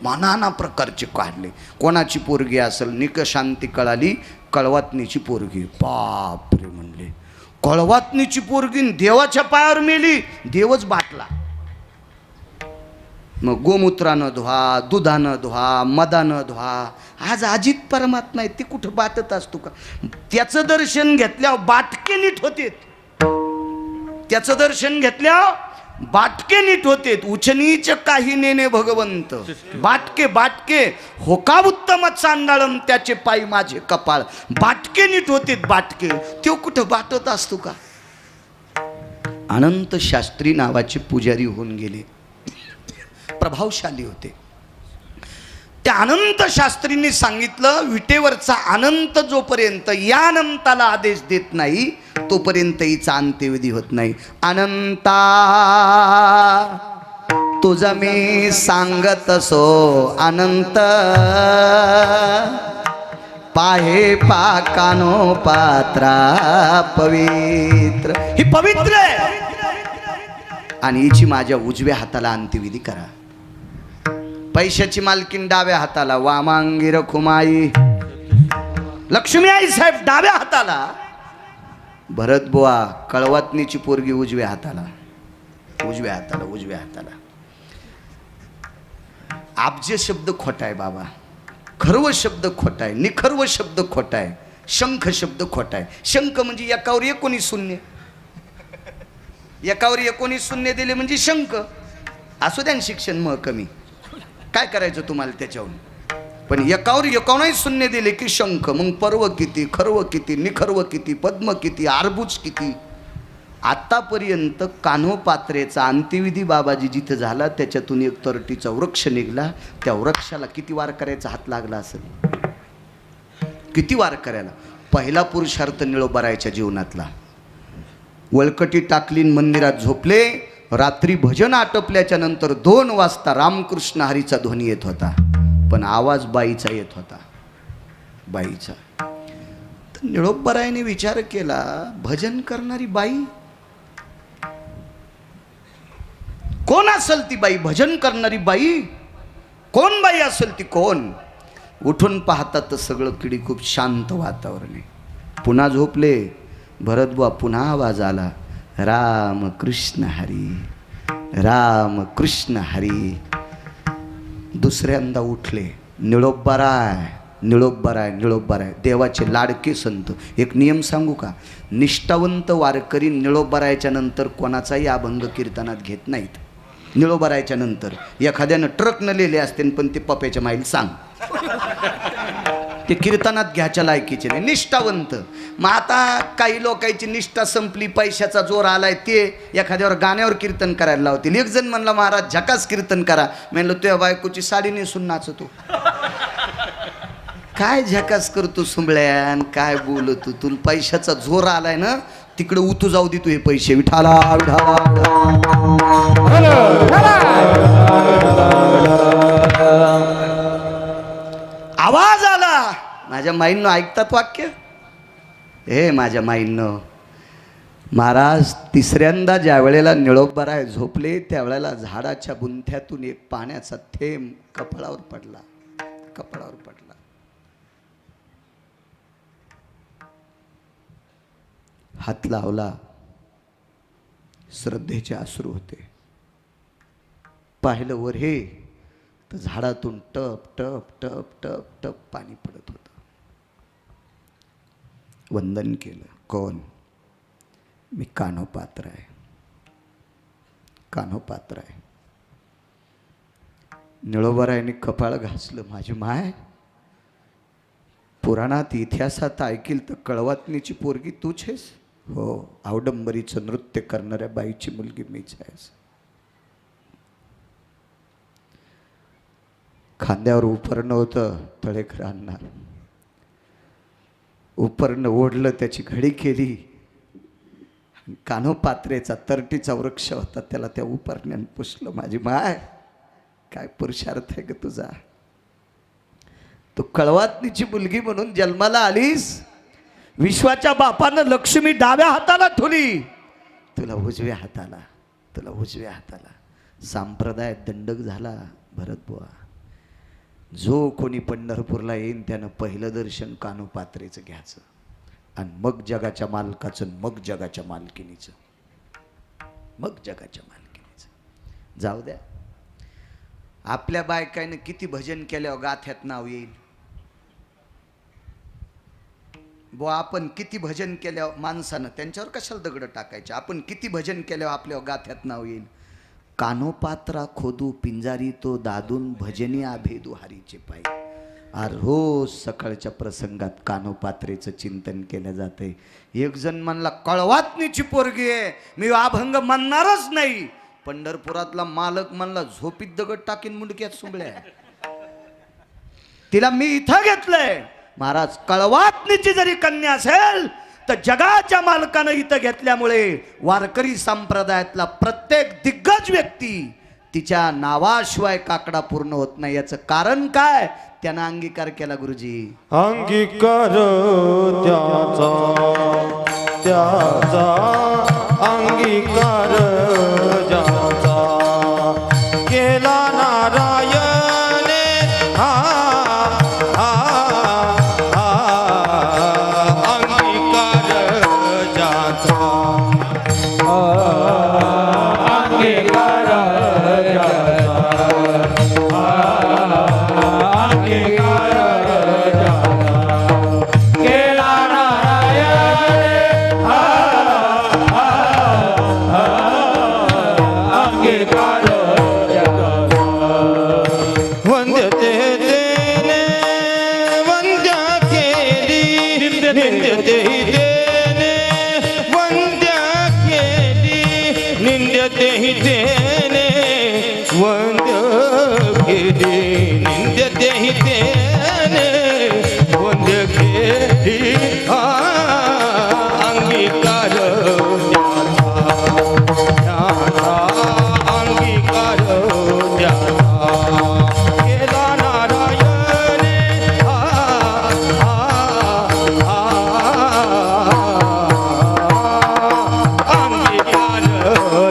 नाना प्रकारचे काढले. कोणाची पोरगी असेल, निकशांती कळाली, कळवातनीची पोरगी. बाप रे म्हणले, कळवातनीची पोरगी देवाच्या पायावर मेली. देवच बाटला. मग गोमूत्रानं धुवा, दुधानं धुवा, मदानं धुवा. आज अजित परमात्मा आहे, ते कुठं बातत असतो का? त्याचं दर्शन घेतल्यावर बाटके नीट होते. त्याचं दर्शन घेतल्यावर बाटके नीट होते. उचनीच काही नेने भगवंत, बाटके बाटके होका उत्तम चांडाळम, त्याचे पायी माझे कपाळ. बाटके नीट होते. बाटके तो कुठं बाटत असतो का? अनंत शास्त्री नावाचे पुजारी होऊन गेले. प्रभावशाली होते. त्या अनंत शास्त्रींनी सांगितलं, विटेवरचा अनंत जोपर्यंत या अनंताला आदेश देत नाही तोपर्यंत हिचा अंत्यविधी होत नाही. अनंता तुझं मी सांगत असो, अनंत पाहे पाकानो पात्रा पवित्र. ही पवित्र आहे आणि हिची माझ्या उजव्या हाताला अंत्यविधी करा. पैशाची मालकीन डाव्या हाताला, वामांगी रखुमाई लक्ष्मी आई साहेब डाव्या हाताला, भरत बुवा कळवातनीची पोरगी उजव्या हाताला. उजव्या हाताला, उजव्या हाताला. अब्ज शब्द खोटा आहे बाबा, खर्व शब्द खोटा आहे, निखर्व शब्द खोटा आहे, शंख शब्द खोटा आहे. शंख म्हणजे एकावर 19 शून्य, एकावर 19 शून्य दिले म्हणजे शंख. असू द्या शिक्षण मग कमी, काय करायचं तुम्हाला त्याच्यावरून. पण एकावर 19 शून्य दिले की शंख. मग पर्व किती, खर्व किती, निखर्व किती, पद्म किती, आरबुज किती. आतापर्यंत कान्होपात्रेचा अंत्यविधी बाबाजी जिथं झाला त्याच्यातून एक तरटीचा वृक्ष निघला. त्या वृक्षाला किती वार करायचा हात लागला असेल? किती वार करायला? पहिला पुरुषार्थ निळोबारायच्या जीवनातला. वळकटी टाकली, मंदिरात झोपले. रात्री भजन आटपल्याच्या नंतर 2 वाजता रामकृष्ण हरीचा ध्वनी येत होता, पण आवाज बाईचा येत होता, बाईचा. तर निळोबारायने विचार केला, भजन करणारी बाई कोण असेल ती बाई? भजन करणारी बाई कोण बाई असेल ती? कोण? उठून पाहतात तर सगळं किडी खूप शांत वातावरण आहे. पुन्हा झोपले भरतबुवा. पुन्हा आवाज आला, राम कृष्ण हरी, राम कृष्ण हरी. दुसऱ्यांदा उठले. निळोबाराय, निळोबाराय, निळोबाराय. देवाचे लाडके संत. एक नियम सांगू का? निष्ठावंत वारकरी निळोबारायच्या नंतर कोणाचाही अभंग कीर्तनात घेत नाहीत. निळोबारायच्या नंतर एखाद्यानं ट्रक न लिहिले असते पण ते पप्याच्या माईल सांग, ते कीर्तनात घ्यायच्या लायकीचे नाही. निष्ठावंत. मग आता काही लोकांची निष्ठा संपली, पैशाचा जोर आलाय, ते एखाद्यावर गाण्यावर कीर्तन करायला लावतील. एक जण म्हणला, महाराज झकास कीर्तन करा. म्हणलं तुझ्या बायकोची साडी नेसून नाचतो. काय झकास करतो सुंबळ्यान, काय बोलतो तुला पैशाचा जोर आलाय ना, तिकडे उतू जाऊ दे तू हे पैसे. विठाला आवाज आला. माझ्या माईंनो ऐकतात वाक्य. हे माझ्या माईंनो, महाराज तिसऱ्यांदा ज्या वेळेला निळोबाराय झोपले त्यावेळेला झाडाच्या बुंथ्यातून एक पाण्याचा थेंब कपाळावर पडला. कपाळावर पडला. हात लावला. श्रद्धेचे अश्रू होते. पाहिलं वर हे तर झाडातून टप टप टप टप टप पाणी पडत होतं. वंदन केलं. कोण? मी कान्होपात्र आहे. कान्होपात्र आहे. निळोबारायांनी कपाळ घासलं. माझी माय, पुराणात इतिहासात ऐकील तर कळवातनीची पोरगी तूच आहेस? हो, अवडंबरीचं नृत्य करणाऱ्या बाईची मुलगी मीच आहेस. खांद्यावर उपरणं होतं तळेकरांना. उपरणं ओढलं, त्याची घडी केली. कान्होपात्रेचा तरटीचा वृक्ष होता, त्याला त्या उपरण्यानं पुसलं. माझी माय, काय पुरुषार्थ आहे ग तुझा. तू कळवातनीची मुलगी म्हणून जन्माला आलीस. विश्वाच्या बापानं लक्ष्मी डाव्या हाताला ठेवली, तुला उजव्या हाताला. तुला उजव्या हाताला. संप्रदाय दंडक झाला भरत बुवा. जो कोणी पंढरपूरला येईन त्यानं पहिलं दर्शन कान्होपात्रेचं घ्यायचं, आणि मग जगाच्या मालकाचं, मग जगाच्या मालकिनीचं, मग जगाच्या मालकिनीचं. जाऊ द्या, आपल्या बायकानं किती भजन केल्यावर गाथ्यात नाव येईल. बुवा आपण किती भजन केल्यावर, माणसानं त्यांच्यावर कशाला दगड टाकायचे, आपण किती भजन केल्यावर आपल्यावर गाथ्यात नाव येईल. कान्होपात्रा खोदू पिंजारी तो दादून भजनी आभेदू हारीचे पायी. आज रोज सकाळच्या प्रसंगात कान्होपात्रेचं चिंतन केलं जातंय. एक जण म्हणला कळवातनीची पोरगी आहे, मी अभंग म्हणणारच नाही. पंढरपुरातला मालक म्हणला झोपीत दगड टाकीन मुंडक्यात सुंबळ्या. तिला मी इथं घेतलंय. महाराज, कळवातनीची जरी कन्या असेल तर जगाच्या मालकानं इथं घेतल्यामुळे वारकरी संप्रदायातला प्रत्येक दिग्गज व्यक्ती तिच्या नावाशिवाय काकडा पूर्ण होत नाही. याचं कारण काय? त्यानं अंगीकार केला गुरुजी. अंगीकार त्याचा अंगीकार ज्याचा केला नारायणे. हा अंगीकार ज्याचा अंगीकार वंद्यते तेने वंद्या केली. निंद्यते तेने वंद्या केली. निंद्यते तेने वंद्य केली. निंद्यते तेने वंद्य केली. अंगीकार ज्याचा अंगीकार ज्याचा केला नारायणे. अंगीकार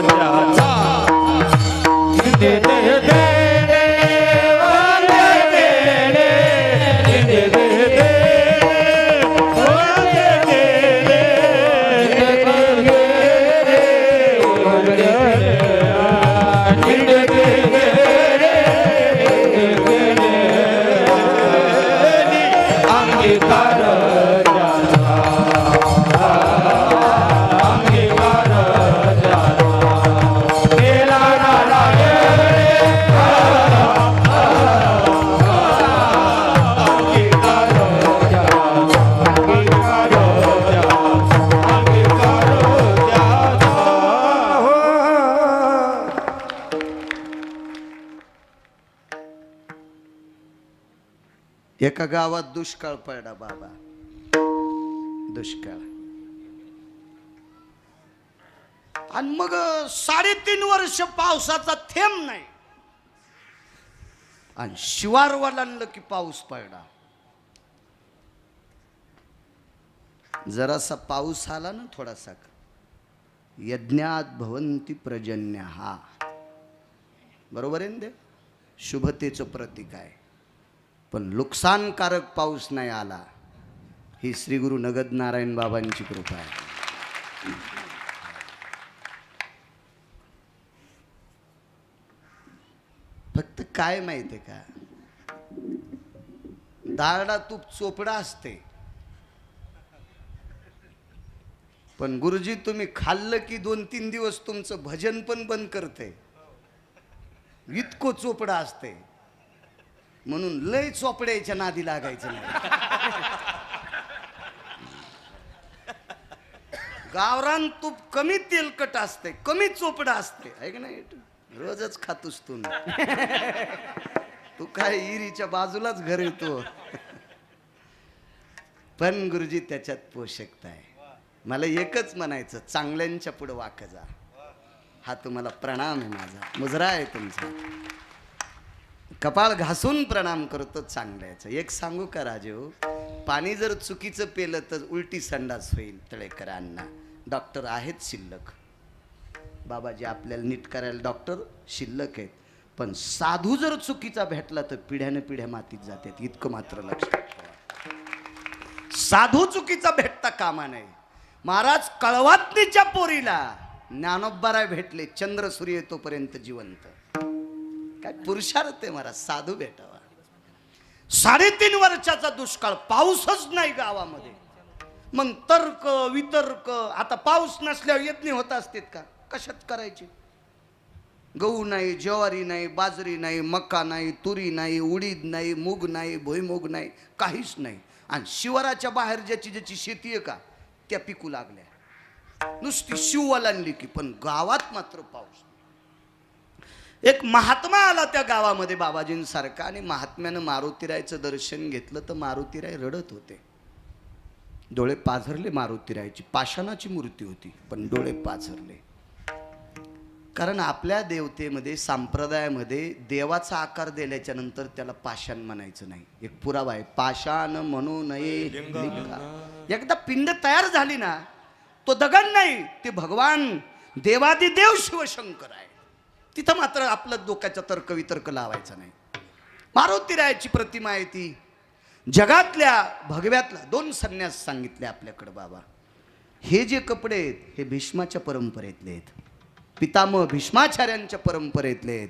ज्याचा देव एका गावात दुष्काळ पडला बाबा, दुष्काळ. आणि मग 3.5 वर्ष पावसाचा थेंब नाही. आणि शिवार वलांडलं की पाऊस पडला. जरासा पाऊस आला ना थोडासा, यज्ञात भवंती पर्जन्य, हा बरोबर आहे ना, ते शुभतेचं प्रतीक आहे. पण नुकसानकारक पाऊस नाही आला, ही श्री गुरु नगद नारायण बाबांची कृपा आहे. फक्त काय माहिती आहे का, डाळडा तूप चोपडा असते, पण गुरुजी तुम्ही खाल्लं की 2-3 दिवस तुमचं भजन पण बंद करते, इतकं चोपडा असते. म्हणून लय चोपड्याच्या नादी लागायचं नाही. गावरान तूप कमी तेलकट असते, कमी चोपडा असते, आहे का नाही? रोजच खातोस तू. तू काय इरीच्या बाजूलाच घर येतो. पण गुरुजी त्याच्यात पोषकता आहे. मला एकच म्हणायचं, चांगल्यांच्या पुढे वाक जा. हा तुम्हाला प्रणाम आहे माझा, मुजरा आहे तुमचा. कपाळ घासून प्रणाम करतो चांगल्याचं. एक सांगू का राजू, पाणी जर चुकीचं पेलं तर उलटी संडास होईल. तळेकरांना डॉक्टर आहेत शिल्लक, बाबाजी आपल्याला नीट करायला डॉक्टर शिल्लक आहेत. पण साधू जर चुकीचा भेटला तर पिढ्याने पिढ्या मातीत जातात, इतकं मात्र लक्षात ठेवा. साधू चुकीचा भेटता कामा नये. महाराज कळवातनीच्या पोरीला ज्ञानोबराय भेटले, चंद्र सूर्य तोपर्यंत जिवंत. काय पुरुषार्थ आहे महाराज, साधू भेटावा. 3.5 वर्षाचा दुष्काळ, पाऊसच नाही गावामध्ये. मग तर्क वितर्क, आता पाऊस नसल्यावर यज्ञ होत असतात का? कशात करायचे? गहू नाही, ज्वारी नाही, बाजरी नाही, मका नाही, तुरी नाही, उडीद नाही, मूग नाही, भुईमूग नाही, काहीच नाही. आणि शिवाराच्या बाहेर ज्याची ज्याची शेती आहे का, त्या पिकू लागल्या. नुसती शिववालांली की, पण गावात मात्र पाऊस. एक महात्मा आला त्या गावामध्ये बाबाजींसारखा, आणि महात्म्यानं मारुतीरायचं दर्शन घेतलं तर मारुतीराय रडत होते. डोळे पाझरले मारुतीरायची. पाषाणाची मूर्ती होती पण डोळे पाझरले. कारण आपल्या देवतेमध्ये, संप्रदायामध्ये देवाचा आकार दिल्याच्या नंतर त्याला पाषाण म्हणायचं नाही. एक पुरावा आहे, पाषाण म्हणू नये लिंगा. एकदा पिंड तयार झाली ना, तो दगड नाही, ते भगवान देवादिदेव शिवशंकर आहे. तिथं मात्र आपलं डोक्याचा तर्क वितर्क लावायचा नाही. मारुतीरायाची प्रतिमा आहे ती. जगातल्या भगव्यातला 2 संन्यास सांगितले आपल्याकडे बाबा. हे जे कपडे आहेत हे भीष्माच्या परंपरेतले आहेत, पितामह भीष्माचार्यांच्या परंपरेतले आहेत.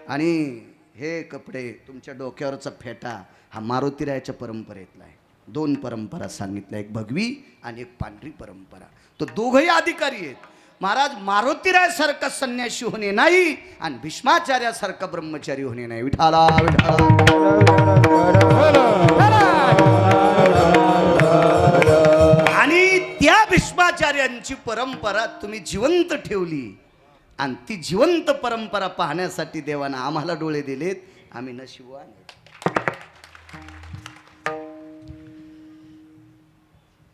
आणि हे कपडे, तुमच्या डोक्यावरचा फेटा हा मारुतीरायाच्या परंपरेतला आहे. 2 परंपरा सांगितल्या, एक भगवी आणि एक पांढरी परंपरा. तो दोघंही अधिकारी आहेत. महाराज मारुतीरायासारखा संन्यासी होणे नाही आणि भीष्माचार्यासारखा ब्रह्मचारी होणे नाही. विठाला विठाला. आणि त्या भीष्माचार्यांची परंपरा तुम्ही जिवंत ठेवली, आणि ती जिवंत परंपरा पाहण्यासाठी देवानं आम्हाला डोळे दिलेत. आम्ही नशिबवान.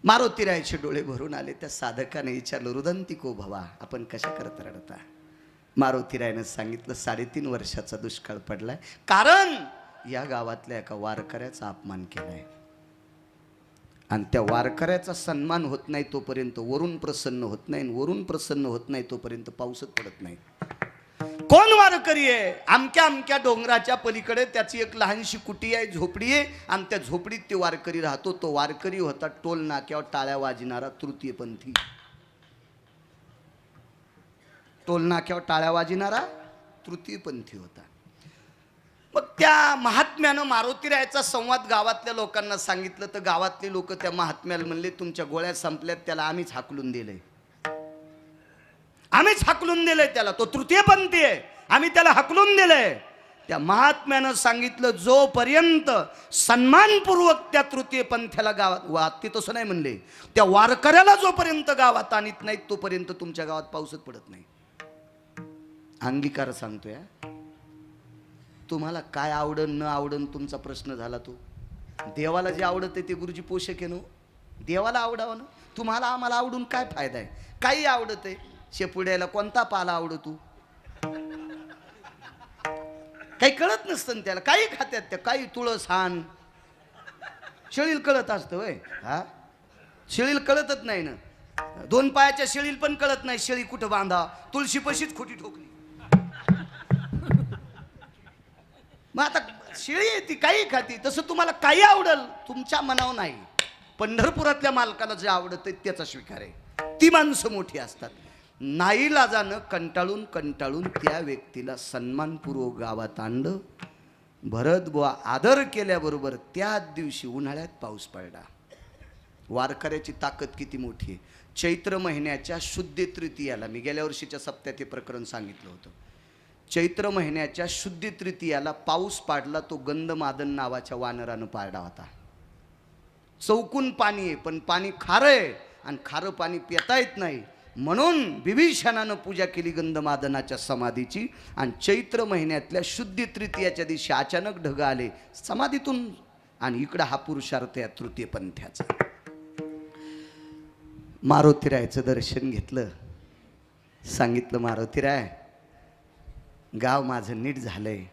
मारुतीरायाचे डोळे भरून आले. त्या साधकाने विचारलं, रुदंतिको भवा, आपण कशा करता रडता? मारुतीरायानं सांगितलं, 3.5 वर्षाचा दुष्काळ पडलाय, कारण या गावातल्या एका वारकऱ्याचा अपमान केलाय. आणि त्या वारकऱ्याचा सन्मान होत नाही तोपर्यंत वरून प्रसन्न होत नाही, वरून प्रसन्न होत नाही तोपर्यंत पाऊसच पडत नाही. कोण वारकरी आहे? अमक्या अमक्या डोंगराच्या पलीकडे त्याची एक लहानशी कुटी आहे, झोपडी आहे, आणि त्या झोपडीत ते वारकरी राहतो. तो वारकरी होता टोल नाक्यावर टाळ्या वाजणारा तृतीयपंथी. टोल नाक्यावर टाळ्या वाजणारा तृतीयपंथी होता. मग त्या महात्म्यानं मारुतीरायाचा संवाद गावातल्या लोकांना सांगितलं, तर गावातले लोक त्या महात्म्याला म्हणले, तुमच्या गोळ्या संपल्यात, त्याला आम्हीच हाकलून दिले, आम्हीच हाकलून दिले त्याला, तो तृतीयपंथी आहे, आम्ही त्याला हाकलून दिलंय. त्या महात्म्यानं सांगितलं, जोपर्यंत सन्मानपूर्वक त्या तृतीयपंथ्याला गावात, ते तसं नाही म्हणले, त्या वारकऱ्याला जोपर्यंत गावात आणत नाहीत तोपर्यंत तुमच्या गावात पाऊसच पडत नाही. अंगीकार सांगतोय. तुम्हाला काय आवडन न आवडन तुमचा प्रश्न झाला. तो देवाला जे आवडत ते गुरुजी पोषक आहे नो. देवाला आवडावं ना. तुम्हाला आम्हाला आवडून काय फायदा आहे? काही आवडत आहे. शेपुड्याला कोणता पाला आवडतो? काही कळत नसतं ना त्याला. काही खात्यात त्या, काही तुळस हान. शेळील कळत असतं होय? हा, शेळील कळतच नाही ना. 2 पायाच्या शेळील पण कळत नाही शेळी कुठं बांधा. तुळशी पशीच खोटी ठोकली. मग आता शेळी आहे ती, काही खाती. तसं तुम्हाला काही आवडल, तुमच्या मनावर नाही. पंढरपुरातल्या मालकाला जे आवडतं त्याचा स्वीकार आहे. ती माणसं मोठी असतात. नाईलाजानं कंटाळून कंटाळून त्या व्यक्तीला सन्मानपूर्वक गावात आणलं. भरत बुवा आदर केल्याबरोबर त्याच दिवशी उन्हाळ्यात पाऊस पडला. वारकऱ्याची ताकद किती मोठी आहे. चैत्र महिन्याच्या शुद्ध तृतीयाला, मी गेल्या वर्षीच्या सप्त्यात हे प्रकरण सांगितलं होतं. चैत्र महिन्याच्या शुद्ध तृतीयाला पाऊस पाडला. तो गंधमादन नावाच्या वानरानं पाडला होता. चौकून पाणी आहे, पण पाणी खारं आहे आणि खारं पाणी पिता येत नाही. म्हणून विभीषणानं पूजा केली गंधमादनाच्या समाधीची. आणि चैत्र महिन्यातल्या शुद्ध तृतीयाच्या दिवशी अचानक ढग आले समाधीतून. आणि इकडं हा पुरुषार्थ या तृतीय पंथ्याचा. मारुतीरायचं दर्शन घेतलं. सांगितलं, मारुतीराय, गाव माझं नीट झालंय.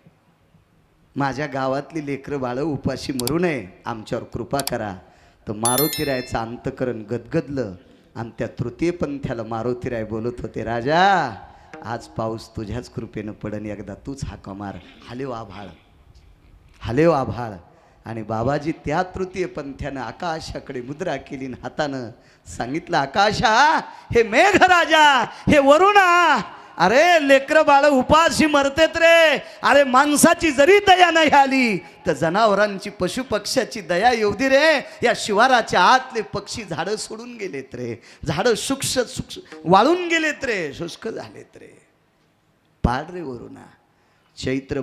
माझ्या गावातली लेकरं बाळं उपाशी मरू नये, आमच्यावर कृपा करा. तर मारुतीरायचं अंतकरण गदगदलं. आणि त्या तृतीय पंथ्याला मारुतीराय बोलत होते, राजा आज पाऊस तुझ्याच कृपेनं पडन, एकदा तूच हाका मार. हालेव आभाळ, हालेव आभाळ. आणि बाबाजी त्या तृतीय पंथ्यानं आकाशाकडे मुद्रा केली आणि हातानं सांगितलं, आकाशा, हे मेघराजा, हे वरुणा, अरे लेकर बाळ उपाशी मरतेत रे. अरे माणसाची जरी दया नाही आली तर जनावरांची पशुपक्ष्याची दया येऊ दे रे. या शिवाराच्या आतले पक्षी झाडं सोडून गेलेत रे. झाडं शुष्क वाळून गेलेत रे, शुष्क झालेत रे. पाड रे वरुणा. चैत्र